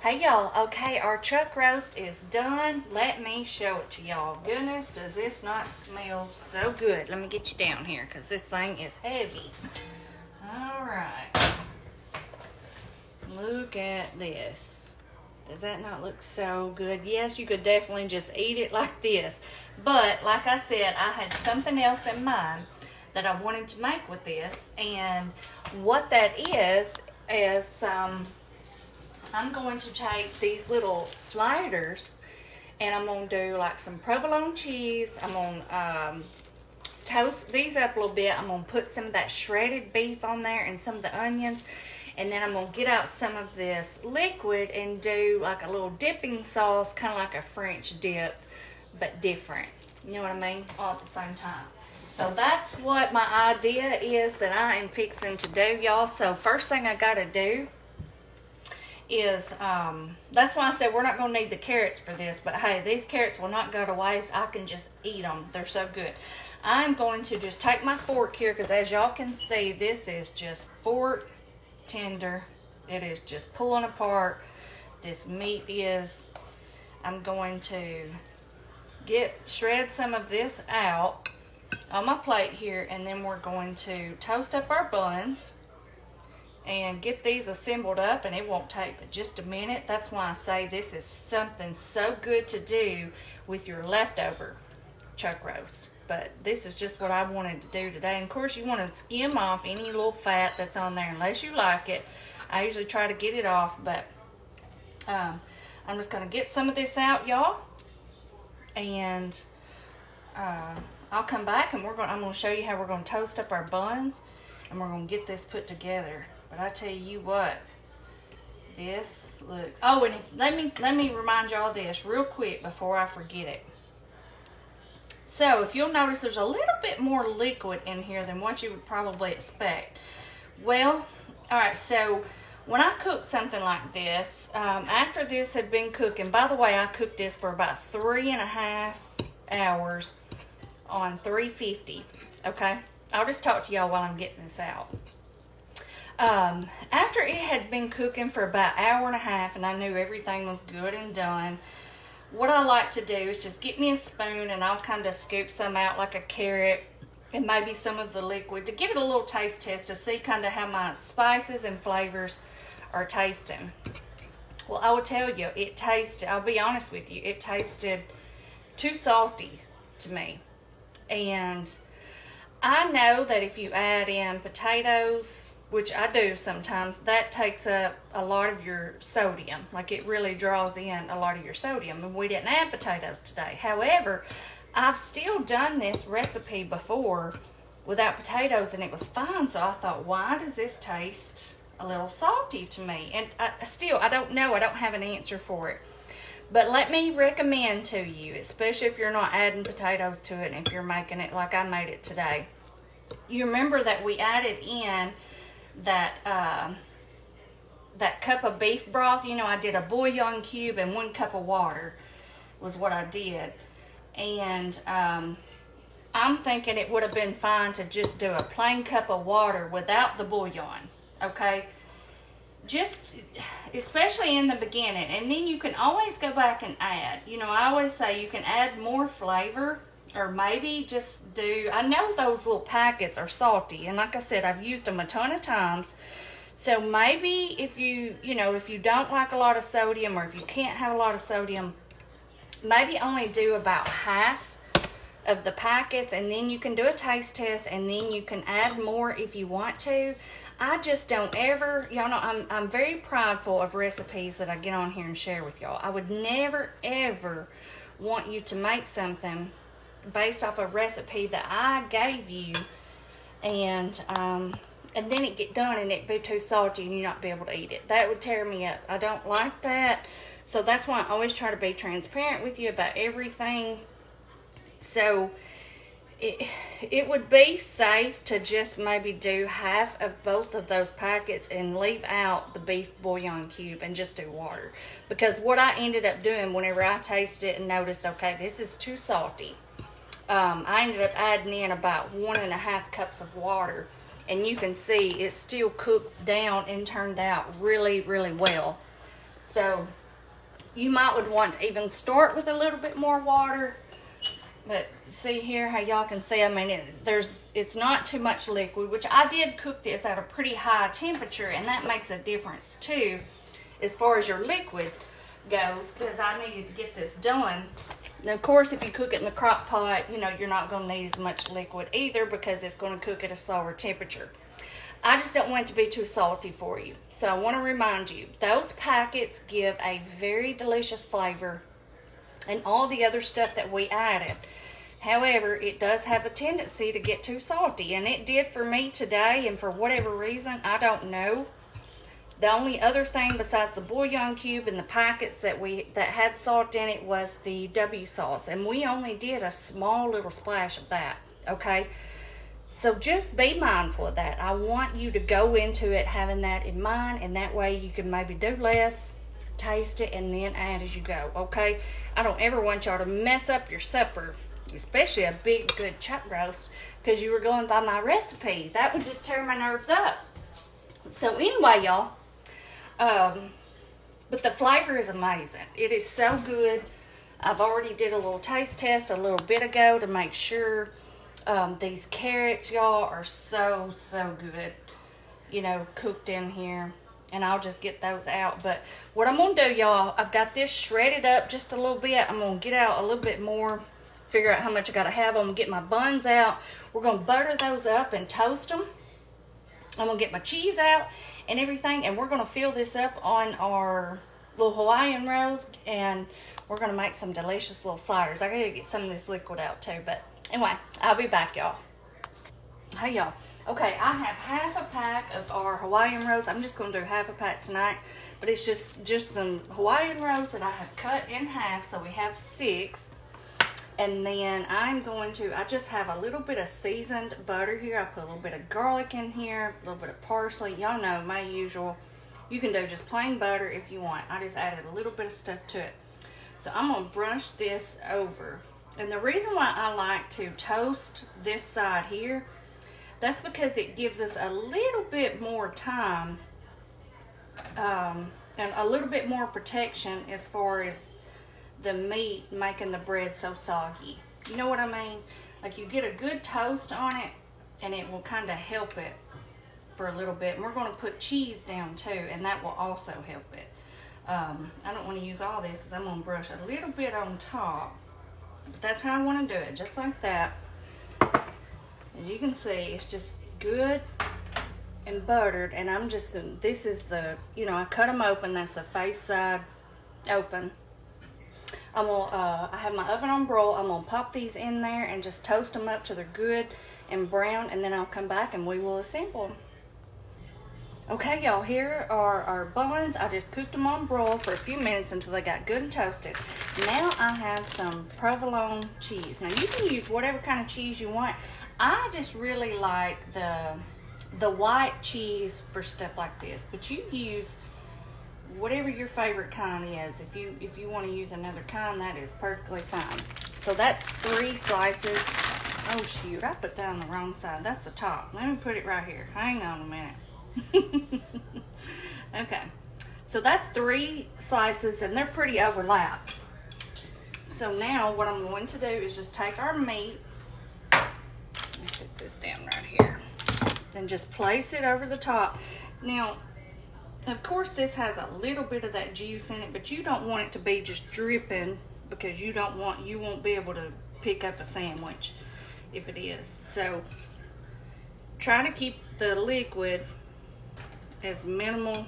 Hey y'all, okay, our chuck roast is done. Let me show it to y'all. Goodness, does this not smell so good? Let me get you down here because this thing is heavy. All right, look at this. Does that not look so good? Yes, you could definitely just eat it like this. But like I said, I had something else in mind that I wanted to make with this. And what that is I'm going to take these little sliders and I'm going to do like some provolone cheese. I'm going to toast these up a little bit. I'm going to put some of that shredded beef on there and some of the onions. And then I'm going to get out some of this liquid and do like a little dipping sauce, kind of like a French dip, but different. You know what I mean? All at the same time. So that's what my idea is that I am fixing to do, y'all. So first thing I got to do is, that's why I said we're not going to need the carrots for this. But hey, these carrots will not go to waste. I can just eat them. They're so good. I'm going to just take my fork here because as y'all can see, this is just fork tender. It is just pulling apart. This meat is. I'm going to shred some of this out on my plate here, and then we're going to toast up our buns and get these assembled up, and it won't take but just a minute. That's why I say this is something so good to do with your leftover chuck roast. But this is just what I wanted to do today. And of course, you want to skim off any little fat that's on there unless you like it. I usually try to get it off, but I'm just going to get some of this out, y'all. And I'll come back and I'm going to show you how we're going to toast up our buns, and we're going to get this put together. But I tell you what, this looks. Oh, and let me remind y'all this real quick before I forget it. So if you'll notice, there's a little bit more liquid in here than what you would probably expect. Well, all right. So when I cook something like this, after this had been cooking. By the way, I cooked this for about 3.5 hours on 350. Okay, I'll just talk to y'all while I'm getting this out. After it had been cooking for about 1.5 hours and I knew everything was good and done, what I like to do is just get me a spoon and I'll kind of scoop some out like a carrot and maybe some of the liquid to give it a little taste test to see kind of how my spices and flavors are tasting. Well, I will tell you, I'll be honest with you, it tasted too salty to me. And I know that if you add in potatoes, which I do sometimes, that takes up a lot of your sodium. Like it really draws in a lot of your sodium. And we didn't add potatoes today. However, I've still done this recipe before without potatoes and it was fine. So I thought, why does this taste a little salty to me? And I don't know. I don't have an answer for it. But let me recommend to you, especially if you're not adding potatoes to it and if you're making it like I made it today. You remember that we added in that cup of beef broth. You know, I did a bouillon cube and 1 cup of water was what I did. And I'm thinking it would have been fine to just do a plain cup of water without the bouillon. Okay? Just, especially in the beginning. And then you can always go back and add. You know, I always say you can add more flavor. Or maybe just do, I know those little packets are salty. And like I said, I've used them a ton of times. So maybe if you don't like a lot of sodium or if you can't have a lot of sodium, maybe only do about half of the packets. And then you can do a taste test and then you can add more if you want to. I just don't ever, y'all know, I'm very prideful of recipes that I get on here and share with y'all. I would never, ever want you to make something based off a recipe that I gave you and then it get done and it be too salty and you not be able to eat it. That would tear me up. I don't like that. So that's why I always try to be transparent with you about everything. So it would be safe to just maybe do half of both of those packets and leave out the beef bouillon cube and just do water. Because what I ended up doing whenever I tasted it and noticed, okay, this is too salty, I ended up adding in about 1.5 cups of water. And you can see it still cooked down and turned out really, really well. So you might would want to even start with a little bit more water. But see here how y'all can see, I mean, it's not too much liquid, which I did cook this at a pretty high temperature, and that makes a difference too as far as your liquid goes, because I needed to get this done. Now, of course, if you cook it in the crock pot, you know, you're not going to need as much liquid either because it's going to cook at a slower temperature. I just don't want it to be too salty for you. So I want to remind you, those packets give a very delicious flavor and all the other stuff that we added. However, it does have a tendency to get too salty, and it did for me today, and for whatever reason, I don't know. The only other thing besides the bouillon cube and the packets that had salt in it was the W sauce, and we only did a small little splash of that, okay? So just be mindful of that. I want you to go into it having that in mind, and that way you can maybe do less, taste it, and then add as you go, okay? I don't ever want y'all to mess up your supper, especially a big, good chuck roast, because you were going by my recipe. That would just tear my nerves up. So anyway, y'all, but the flavor is amazing. It is so good. I've already did a little taste test a little bit ago to make sure. These carrots, y'all, are so good, you know, cooked in here. And I'll just get those out. But what I'm going to do, y'all, I've got this shredded up just a little bit. I'm going to get out a little bit more, figure out how much I got to have. I'm going to get my buns out. We're going to butter those up and toast them. I'm going to get my cheese out and everything. And we're going to fill this up on our little Hawaiian rolls. And we're going to make some delicious little sliders. I got to get some of this liquid out too. But anyway, I'll be back, y'all. Hey, y'all. Okay, I have half a pack of our Hawaiian rolls. I'm just going to do half a pack tonight. But it's just some Hawaiian rolls that I have cut in half. So we have 6. And then I just have a little bit of seasoned butter here. I put a little bit of garlic in here, a little bit of parsley. Y'all know my usual. You can do just plain butter if you want. I just added a little bit of stuff to it. So I'm going to brush this over. And the reason why I like to toast this side here, that's because it gives us a little bit more time and a little bit more protection as far as the meat making the bread so soggy. You know what I mean? Like, you get a good toast on it and it will kind of help it for a little bit. And we're going to put cheese down too, and that will also help it. I don't want to use all this because I'm going to brush a little bit on top. But that's how I want to do it, just like that. As you can see, it's just good and buttered. And I'm just going to, this is the, you know, I cut them open. That's the face side open. I have my oven on broil. I'm going to pop these in there and just toast them up till they're good and brown. And then I'll come back and we will assemble them. Okay, y'all, here are our buns. I just cooked them on broil for a few minutes until they got good and toasted. Now I have some provolone cheese. Now, you can use whatever kind of cheese you want. I just really like the white cheese for stuff like this. But you use whatever your favorite kind is. If you want to use another kind, that is perfectly fine. So that's 3 slices. Oh, shoot, I put that on the wrong side. That's the top. Let me put it right here. Hang on a minute. Okay, so that's 3 slices and they're pretty overlapped. So now what I'm going to do is just take our meat, let me set this down right here, and just place it over the top. Now, of course, this has a little bit of that juice in it, but you don't want it to be just dripping, because you won't be able to pick up a sandwich if it is. So try to keep the liquid as minimal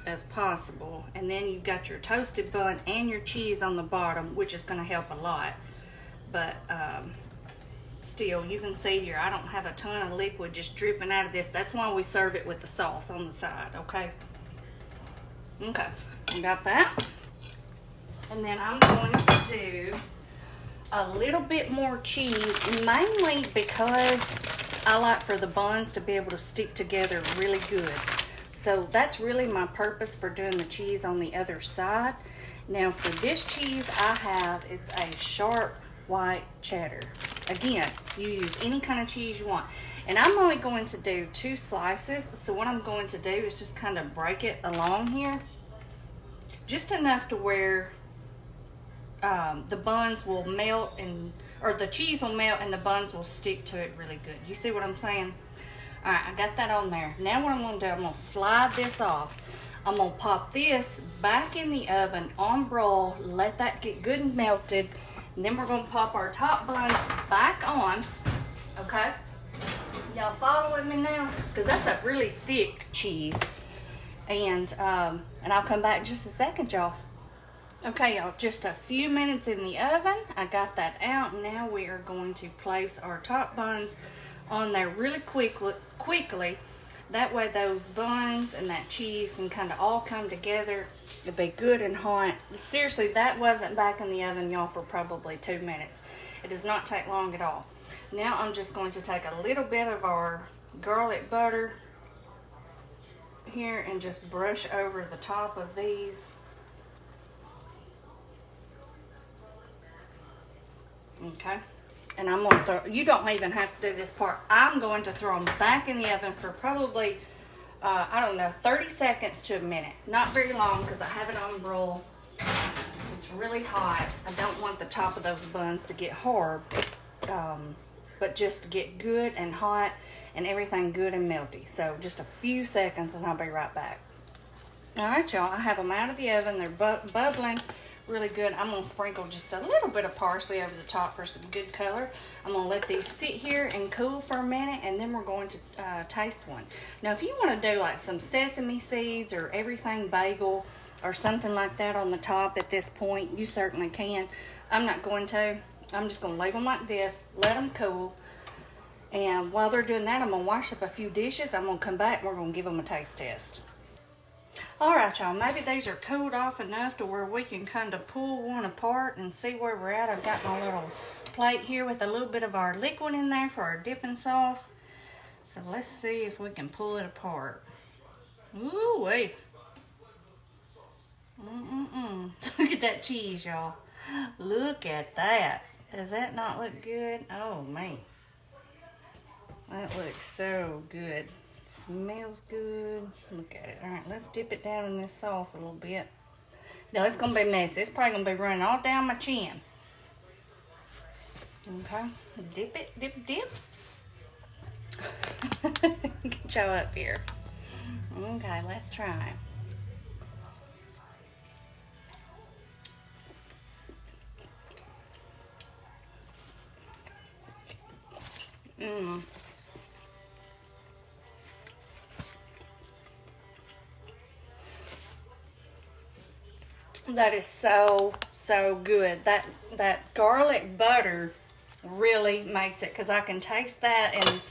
as possible, and then you've got your toasted bun and your cheese on the bottom, which is going to help a lot. But still, you can see here I don't have a ton of liquid just dripping out of this. That's why we serve it with the sauce on the side. Okay, I got that. And then I'm going to do a little bit more cheese, mainly because I like for the buns to be able to stick together really good. So that's really my purpose for doing the cheese on the other side. Now for this cheese it's a sharp white cheddar. Again, you use any kind of cheese you want. And I'm only going to do 2 slices. So what I'm going to do is just kind of break it along here. just enough to where the buns will melt or the cheese will melt and the buns will stick to it really good. You see what I'm saying? All right, I got that on there. Now what I'm gonna do, I'm gonna slide this off. I'm gonna pop this back in the oven on broil, let that get good and melted. And then we're gonna pop our top buns back on, okay? Y'all following me now? Because that's a really thick cheese. And I'll come back in just a second, y'all. Okay, y'all, just a few minutes in the oven. I got that out. Now we are going to place our top buns on there really quickly. That way those buns and that cheese can kind of all come together. It'll be good and hot. Seriously, that wasn't back in the oven, y'all, for probably 2 minutes. It does not take long at all. Now I'm just going to take a little bit of our garlic butter here and just brush over the top of these. Okay, and I'm gonna throw, you don't even have to do this part. I'm going to throw them back in the oven for probably, I don't know, 30 seconds to a minute. Not very long because I have it on broil. It's really hot. I don't want the top of those buns to get hard, but just to get good and hot and everything good and melty. So just a few seconds and I'll be right back. All right, y'all, I have them out of the oven. They're bubbling really good. I'm gonna sprinkle just a little bit of parsley over the top for some good color. I'm gonna let these sit here and cool for a minute, and then we're going to taste one. Now, if you want to do like some sesame seeds or everything bagel or something like that on the top at this point, you certainly can. I'm not going to. I'm just gonna leave them like this, let them cool, and while they're doing that, I'm gonna wash up a few dishes. I'm gonna come back and we're gonna give them a taste test. All right, y'all, maybe these are cooled off enough to where we can kind of pull one apart and see where we're at. I've got my little plate here with a little bit of our liquid in there for our dipping sauce. So let's see if we can pull it apart. Ooh-wee. Look at that cheese, y'all. Look at that. Does that not look good? Oh, man. That looks so good. Smells good. Look at it. All right, let's dip it down in this sauce a little bit. Now, it's going to be messy. It's probably going to be running all down my chin. Okay. Dip it. Dip. Get y'all up here. Okay, let's try it. That is so good. That garlic butter really makes it, because I can taste that, and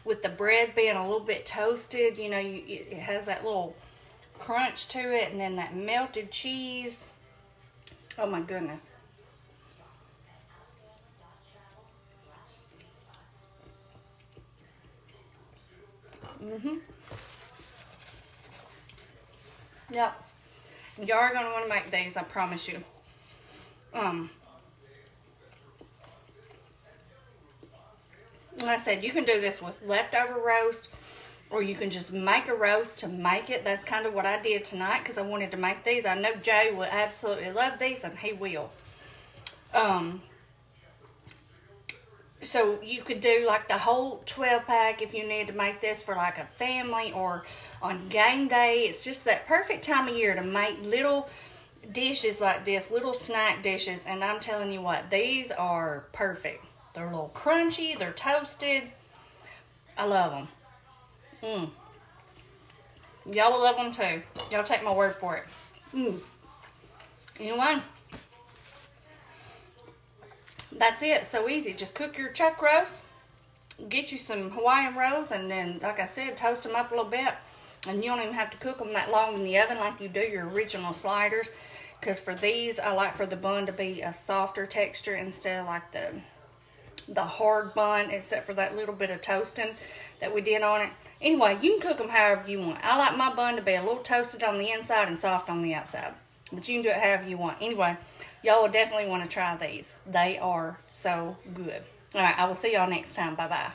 with the bread being a little bit toasted, you know, it has that little crunch to it, and then that melted cheese. Oh my goodness. Yep. Y'all are going to want to make these, I promise you. Like I said, you can do this with leftover roast, or you can just make a roast to make it. That's kind of what I did tonight because I wanted to make these. I know Jay will absolutely love these, and he will. So you could do like the whole 12-pack if you need to make this for like a family or on game day. It's just that perfect time of year to make little dishes like this, little snack dishes. And I'm telling you what, these are perfect. They're a little crunchy, they're toasted. I love them. Y'all will love them too. Y'all take my word for it. Anyway, that's it. So easy. Just cook your chuck roast, get you some Hawaiian rolls, and then, like I said, toast them up a little bit. And you don't even have to cook them that long in the oven like you do your original sliders. Because for these, I like for the bun to be a softer texture instead of like the hard bun, except for that little bit of toasting that we did on it. Anyway, you can cook them however you want. I like my bun to be a little toasted on the inside and soft on the outside. But you can do it however you want. Anyway, y'all will definitely want to try these. They are so good. All right, I will see y'all next time. Bye-bye.